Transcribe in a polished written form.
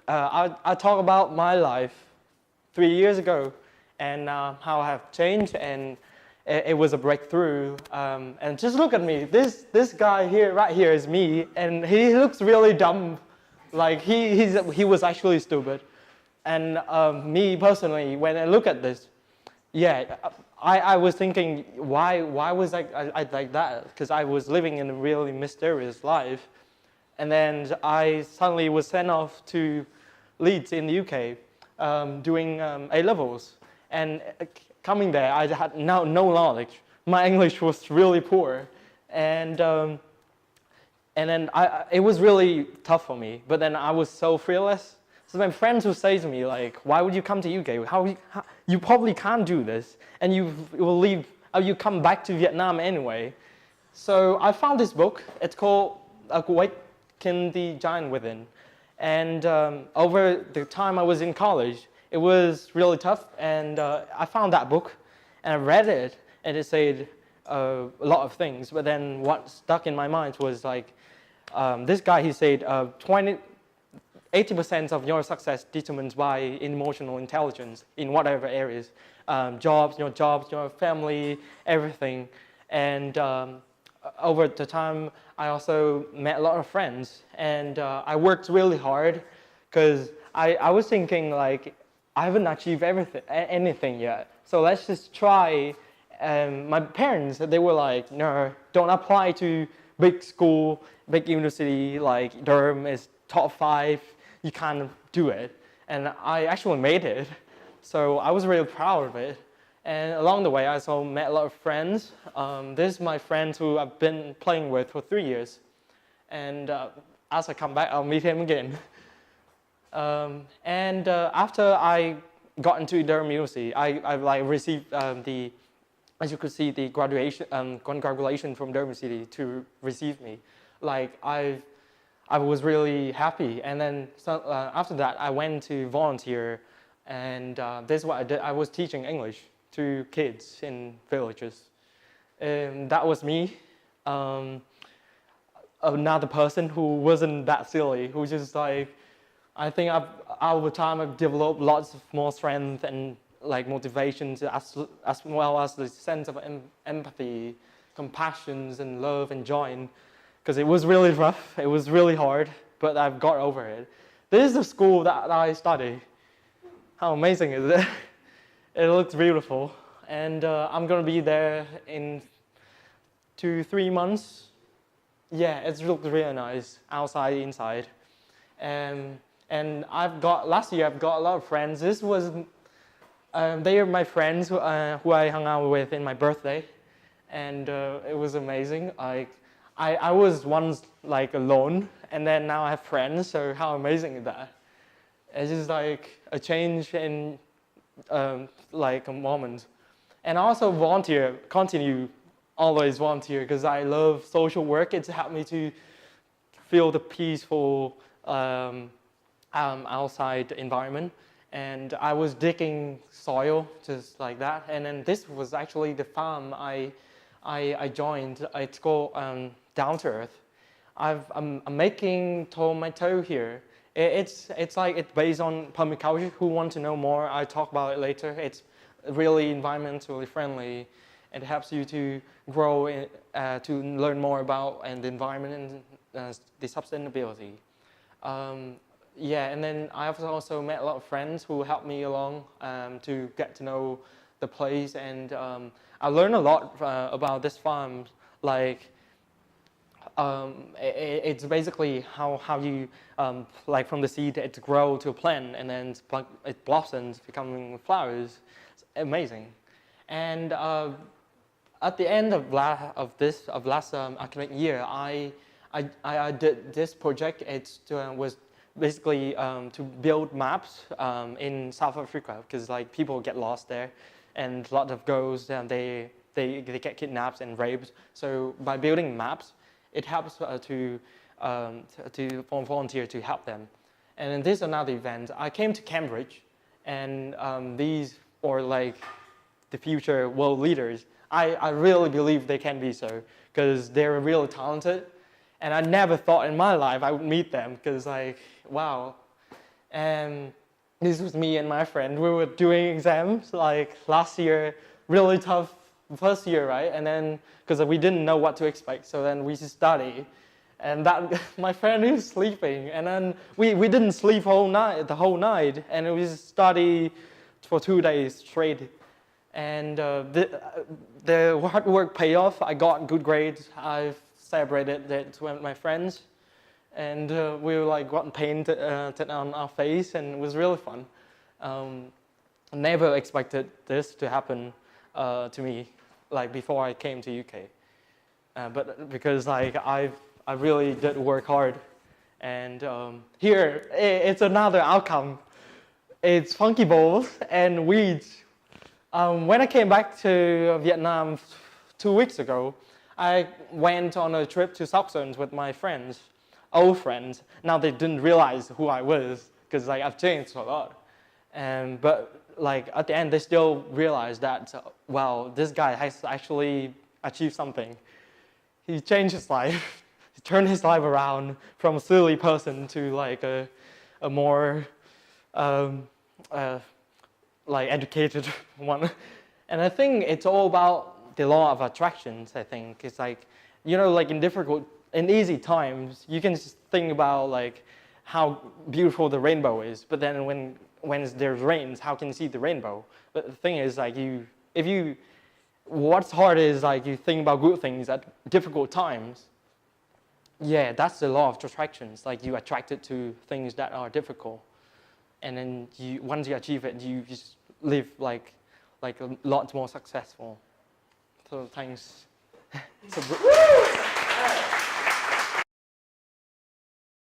I talk about my life 3 years ago and how I have changed, and it was a breakthrough. And just look at me. This guy here, right here, is me, and he looks really dumb. Like he was actually stupid. And me personally, when I look at this, yeah, I was thinking, why was I like that? Because I was living in a really mysterious life. And then I suddenly was sent off to Leeds in the UK, doing A-levels. And coming there, I had no knowledge. My English was really poor. And then it was really tough for me. But then I was so fearless. So my friends would say to me, like, why would you come to UK? You probably can't do this. And you will leave, or you come back to Vietnam anyway. So I found this book. It's called Awaken the Giant Within. And over the time I was in college, it was really tough. And I found that book, and I read it, and it said a lot of things. But then what stuck in my mind was like, this guy, he said, 80% of your success determined by emotional intelligence in whatever areas, jobs, your family, everything. And over the time, I also met a lot of friends, and I worked really hard because I was thinking, like, I haven't achieved anything yet, so let's just try. And my parents, they were like, no, don't apply to big school, big university, like Durham is top 5. You can't do it. And I actually made it. So I was really proud of it. And along the way, I also met a lot of friends. This is my friend who I've been playing with for 3 years. And as I come back, I'll meet him again. After I got into Durham University, I like received as you could see, the congratulation from Durham City to receive me. Like I was really happy, and then after that I went to volunteer, and this is what I did. I was teaching English to kids in villages. That was me. Another person who wasn't that silly, who just like, I think over time I've developed lots of more strength and like motivation, as well as the sense of empathy, compassion, and love and joy. Because it was really rough, it was really hard, but I've got over it. This is the school that I study. How amazing is it? It looks beautiful. And I'm gonna be there in 2-3 months. Yeah, it looks really nice, outside, inside. And last year I've got a lot of friends. This was, they are my friends who I hung out with in my birthday. And it was amazing. I was once like alone, and then now I have friends, so how amazing is that? It's just like a change in like a moment. And I also always volunteer, because I love social work. It's helped me to feel the peaceful outside environment. And I was digging soil just like that. And then this was actually the farm I joined. It's called Down to Earth. I'm making tomato here. It's based on permaculture. Who want to know more? I talk about it later. It's really environmentally friendly. It helps you to grow, to learn more about the environment and the sustainability. Yeah, and then I've also met a lot of friends who helped me along to get to know the place, and I learned a lot about this farm. Like, it's basically how you like from the seed it grows to a plant, and then it blossoms, becoming flowers. It's amazing. And at the end of last academic year, I did this project. It was basically to build maps in South Africa, because like people get lost there, and a lot of girls they get kidnapped and raped. So by building maps, it helps to volunteer to help them. And then this is another event. I came to Cambridge, and these are like the future world leaders. I really believe they can be so, because they're really talented. And I never thought in my life I would meet them, because like, wow. And this was me and my friend. We were doing exams like last year, really tough first year, right? And then, because we didn't know what to expect, so then we study. And that, my friend is sleeping, and then we didn't sleep the whole night, and we study for 2 days straight. And the hard work paid off. I got good grades. I celebrated it with my friends. And we were like gotten painted on our face, and it was really fun. I never expected this to happen to me, like before I came to UK. But because like I really did work hard, and here it's another outcome. It's funky bowls and weeds. When I came back to Vietnam 2 weeks ago, I went on a trip to South Zones with my friends. Old friends. Now they didn't realize who I was because like I've changed a lot, but like at the end they still realized that wow, this guy has actually achieved something. He changed his life. He turned his life around from a silly person to like a more like educated one. And I think it's all about the law of attractions. I think it's like, you know, like in easy times, you can just think about like how beautiful the rainbow is, but then when there's rains, how can you see the rainbow? But the thing is, like what's hard is like you think about good things at difficult times. Yeah, that's the law of attractions. Like you attracted to things that are difficult, and then once you achieve it, you just live like a lot more successful. So thanks.